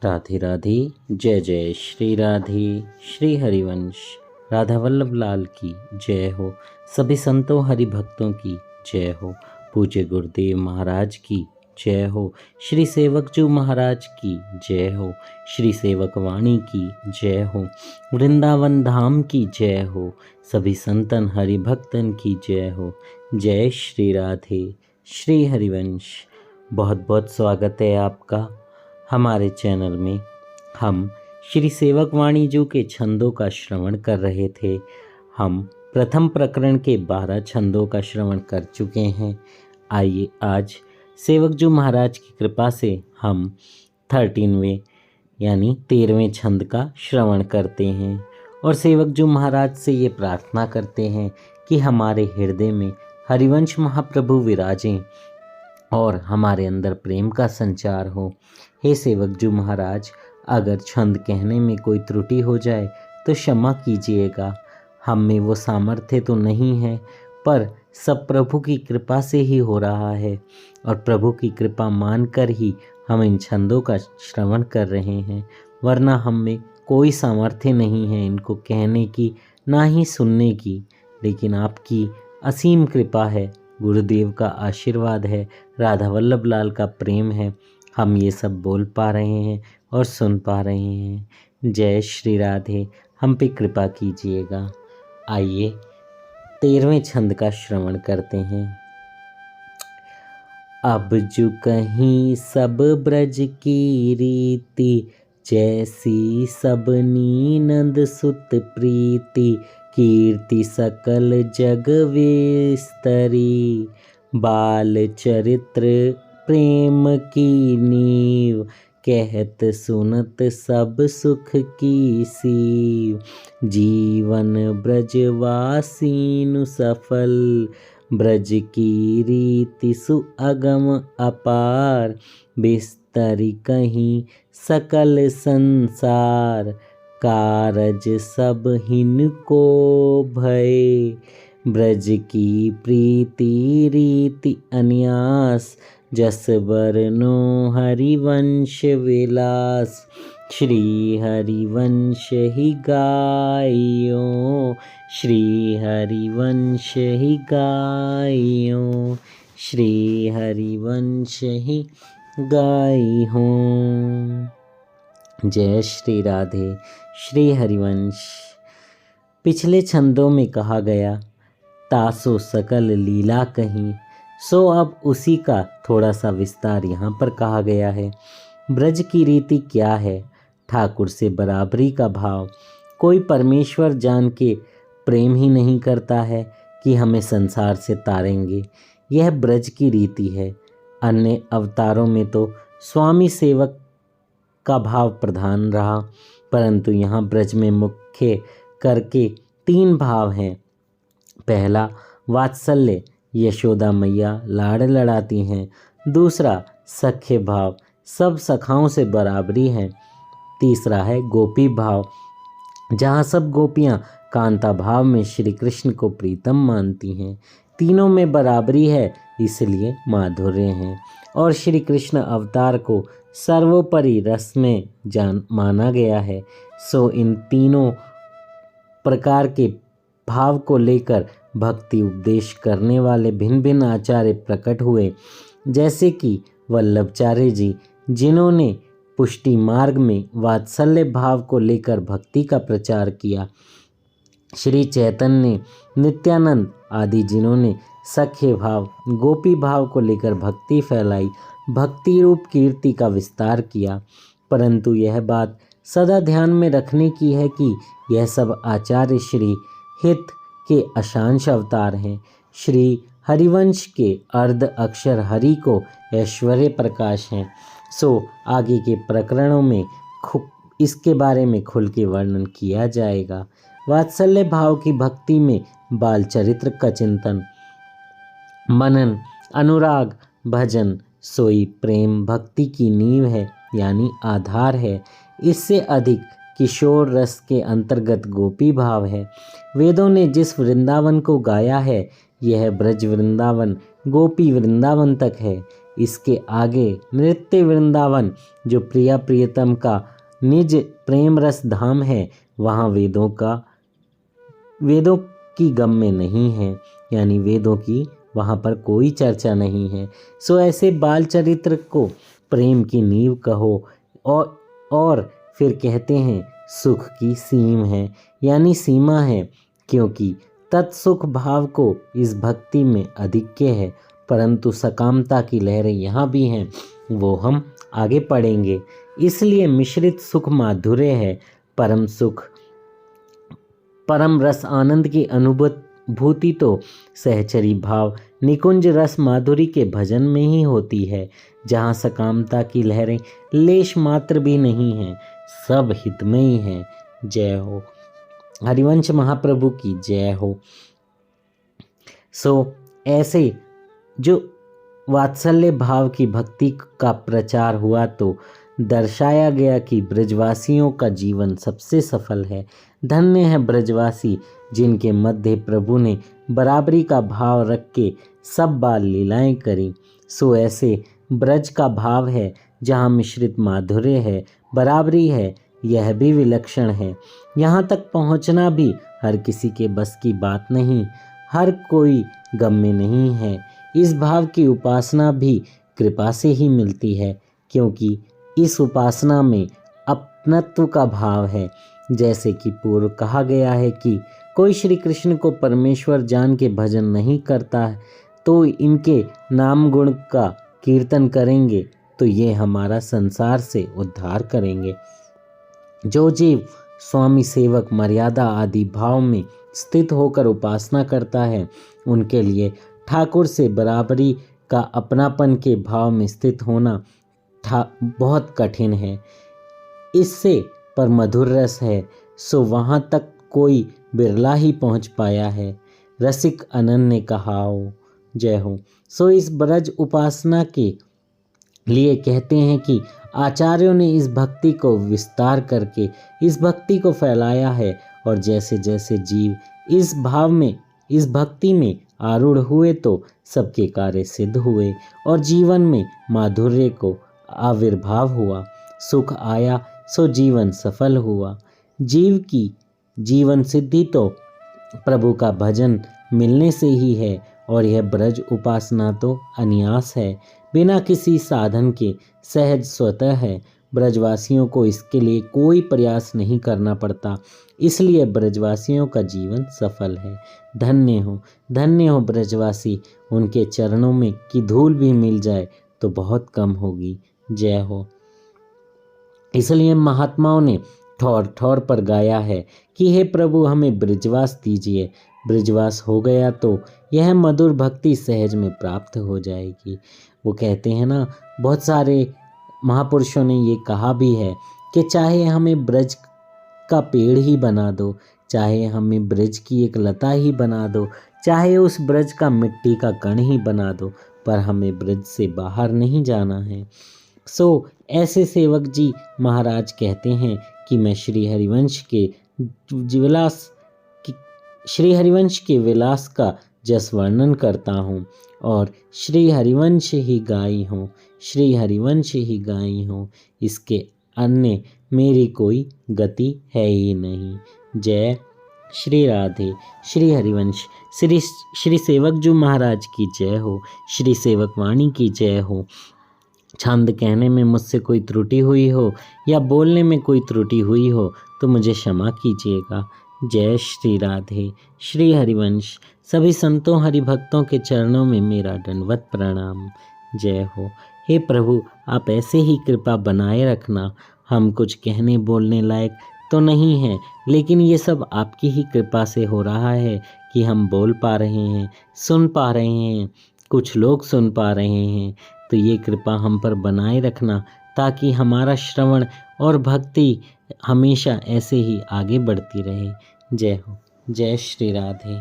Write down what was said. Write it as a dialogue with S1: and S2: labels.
S1: राधे राधे। जय जय श्री राधे। श्री हरिवंश राधा वल्लभ लाल की जय हो। सभी संतों हरि भक्तों की जय हो। पूज्य गुरुदेव महाराज की जय हो। श्री सेवकजू महाराज की जय हो। श्री सेवक वाणी की जय हो। वृंदावन धाम की जय हो। सभी संतन हरि भक्तन की जय हो। जय श्री राधे। श्री हरिवंश बहुत बहुत स्वागत है आपका हमारे चैनल में। हम श्री सेवक वाणी जी के छंदों का श्रवण कर रहे थे। हम प्रथम प्रकरण के 12 छंदों का श्रवण कर चुके हैं। आइए आज सेवक जी महाराज की कृपा से हम 13वें यानी 13वें छंद का श्रवण करते हैं और सेवक जी महाराज से ये प्रार्थना करते हैं कि हमारे हृदय में हरिवंश महाप्रभु विराजें और हमारे अंदर प्रेम का संचार हो। हे सेवक जी महाराज, अगर छंद कहने में कोई त्रुटि हो जाए तो क्षमा कीजिएगा। हम में वो सामर्थ्य तो नहीं है, पर सब प्रभु की कृपा से ही हो रहा है और प्रभु की कृपा मानकर ही हम इन छंदों का श्रवण कर रहे हैं, वरना हम में कोई सामर्थ्य नहीं है इनको कहने की, ना ही सुनने की। लेकिन आपकी असीम कृपा है, गुरुदेव का आशीर्वाद है, राधा वल्लभ लाल का प्रेम है, हम ये सब बोल पा रहे हैं और सुन पा रहे हैं। जय श्री राधे, हम पे कृपा कीजिएगा। आइए 13वें छंद का श्रवण करते हैं। अब जो कहीं सब ब्रज की रीति, जैसी सबनी नंद सुत प्रीति, कीर्ति सकल जग विस्तरी, बाल चरित्र प्रेम की नीव, कहत सुनत सब सुख की सीव, जीवन ब्रजवासीनु सफल, ब्रज की रीति सुअगम अपार, बिस्तरी कहीं सकल संसार, कारज सब हिनको भय, ब्रज की प्रीति रीति अन्यास, जस बरनो हरिवंश विलास, श्री हरिवंश ही गायो, श्री हरिवंश ही गायो, श्री हरिवंश ही गाई हूँ। जय श्री राधे। श्री हरिवंश पिछले छंदों में कहा गया, तासो सकल लीला कहीं, सो अब उसी का थोड़ा सा विस्तार यहाँ पर कहा गया है। ब्रज की रीति क्या है? ठाकुर से बराबरी का भाव। कोई परमेश्वर जान के प्रेम ही नहीं करता है कि हमें संसार से तारेंगे। यह ब्रज की रीति है। अन्य अवतारों में तो स्वामी सेवक का भाव प्रधान रहा, परंतु यहाँ ब्रज में मुख्य करके 3 भाव हैं। पहला वात्सल्य, यशोदा मैया लाड़ लड़ाती हैं। दूसरा सख्य भाव, सब सखाओं से बराबरी है। तीसरा है गोपी भाव, जहाँ सब गोपियाँ कांता भाव में श्री कृष्ण को प्रीतम मानती हैं। तीनों में बराबरी है, इसलिए माधुर्य हैं और श्री कृष्ण अवतार को सर्वोपरि रस में माना गया है। सो इन तीनों प्रकार के भाव को लेकर भक्ति उपदेश करने वाले भिन्न भिन्न आचार्य प्रकट हुए, जैसे कि वल्लभाचार्य जी, जिन्होंने पुष्टि मार्ग में वात्सल्य भाव को लेकर भक्ति का प्रचार किया। श्री चैतन्य, नित्यानंद आदि जिन्होंने सख्य भाव, गोपी भाव को लेकर भक्ति फैलाई, भक्ति रूप कीर्ति का विस्तार किया। परंतु यह बात सदा ध्यान में रखने की है कि यह सब आचार्य श्री हित के अशांश अवतार हैं। श्री हरिवंश के अर्ध अक्षर हरि को ऐश्वर्य प्रकाश हैं। सो आगे के प्रकरणों में इसके बारे में खुल के वर्णन किया जाएगा। वात्सल्य भाव की भक्ति में बाल चरित्र का चिंतन, मनन, अनुराग, भजन, सोई प्रेम भक्ति की नींव है, यानी आधार है। इससे अधिक किशोर रस के अंतर्गत गोपी भाव है। वेदों ने जिस वृंदावन को गाया है, यह ब्रज वृंदावन गोपी वृंदावन तक है। इसके आगे नृत्य वृंदावन जो प्रिया प्रियतम का निज प्रेम रस धाम है, वहाँ वेदों की गम्य नहीं है, यानी वेदों की वहाँ पर कोई चर्चा नहीं है। सो ऐसे बाल चरित्र को प्रेम की नींव कहो। और फिर कहते हैं सुख की सीम है, यानी सीमा है, क्योंकि तत्सुख भाव को इस भक्ति में अधिक्य है, परंतु सकामता की लहरें यहाँ भी हैं, वो हम आगे पढ़ेंगे। इसलिए मिश्रित सुख माधुर्य है, परम सुख परम रस आनंद की अनुभूति तो सहचरी भाव निकुंज रस माधुरी के भजन में ही होती है, जहाँ सकामता की लहरें लेश मात्र भी नहीं हैं, सब हितमयी हैं। जय हो। हरिवंश महाप्रभु की जय हो। सो ऐसे जो वात्सल्य भाव की भक्ति का प्रचार हुआ तो दर्शाया गया कि ब्रजवासियों का जीवन सबसे सफल है। धन्य है ब्रजवासी जिनके मध्य प्रभु ने बराबरी का भाव रख के सब बाल लीलाएं करी। सो ऐसे ब्रज का भाव है जहाँ मिश्रित माधुर्य है, बराबरी है, यह भी विलक्षण है। यहाँ तक पहुँचना भी हर किसी के बस की बात नहीं, हर कोई गम्य नहीं है। इस भाव की उपासना भी कृपा से ही मिलती है, क्योंकि इस उपासना में अपनत्व का भाव है। जैसे कि पूर्व कहा गया है कि कोई श्री कृष्ण को परमेश्वर जान के भजन नहीं करता है तो इनके नाम गुण का कीर्तन करेंगे तो ये हमारा संसार से उद्धार करेंगे। जो जीव स्वामी सेवक मर्यादा आदि भाव में स्थित होकर उपासना करता है, उनके लिए ठाकुर से बराबरी का अपनापन के भाव में स्थित होना बहुत कठिन है। इससे पर मधुर रस है, सो वहाँ तक कोई बिरला ही पहुँच पाया है। रसिक अनन्य ने कहा हो। जय हो। सो इस ब्रज उपासना के लिए कहते हैं कि आचार्यों ने इस भक्ति को विस्तार करके इस भक्ति को फैलाया है, और जैसे जैसे जीव इस भक्ति में आरूढ़ हुए तो सबके कार्य सिद्ध हुए और जीवन में माधुर्य को आविर्भाव हुआ। सुख आया सो जीवन सफल हुआ। जीव की जीवन सिद्धि तो प्रभु का भजन मिलने से ही है, और यह ब्रज उपासना तो अन्यास है, बिना किसी साधन के सहज स्वतः है। ब्रजवासियों को इसके लिए कोई प्रयास नहीं करना पड़ता, इसलिए ब्रजवासियों का जीवन सफल है। धन्य हो ब्रजवासी, उनके चरणों में की धूल भी मिल जाए तो बहुत कम होगी। जय हो। इसलिए महात्माओं ने ठौर ठौर पर गाया है कि हे प्रभु हमें ब्रजवास दीजिए। ब्रजवास हो गया तो यह मधुर भक्ति सहज में प्राप्त हो जाएगी। वो कहते हैं ना, बहुत सारे महापुरुषों ने ये कहा भी है कि चाहे हमें ब्रज का पेड़ ही बना दो, चाहे हमें ब्रज की एक लता ही बना दो, चाहे उस ब्रज का मिट्टी का कण ही बना दो, पर हमें ब्रज से बाहर नहीं जाना है। सो ऐसे सेवक जी महाराज कहते हैं कि मैं श्री हरिवंश के विलास का जस वर्णन करता हूँ और श्री हरिवंश ही गाई हूँ, इसके अन्य मेरी कोई गति है ही नहीं। जय श्री राधे। श्री हरिवंश श्री सेवक जी महाराज की जय हो। श्री सेवक वाणी की जय हो। छंद कहने में मुझसे कोई त्रुटि हुई हो या बोलने में कोई त्रुटि हुई हो तो मुझे क्षमा कीजिएगा। जय श्री राधे। श्री हरिवंश। सभी संतों हरिभक्तों के चरणों में मेरा दंडवत प्रणाम। जय हो। हे प्रभु, आप ऐसे ही कृपा बनाए रखना। हम कुछ कहने बोलने लायक तो नहीं हैं, लेकिन ये सब आपकी ही कृपा से हो रहा है कि हम बोल पा रहे हैं, सुन पा रहे हैं, कुछ लोग सुन पा रहे हैं। तो ये कृपा हम पर बनाए रखना ताकि हमारा श्रवण और भक्ति हमेशा ऐसे ही आगे बढ़ती रहे। जय हो। जय श्री राधे।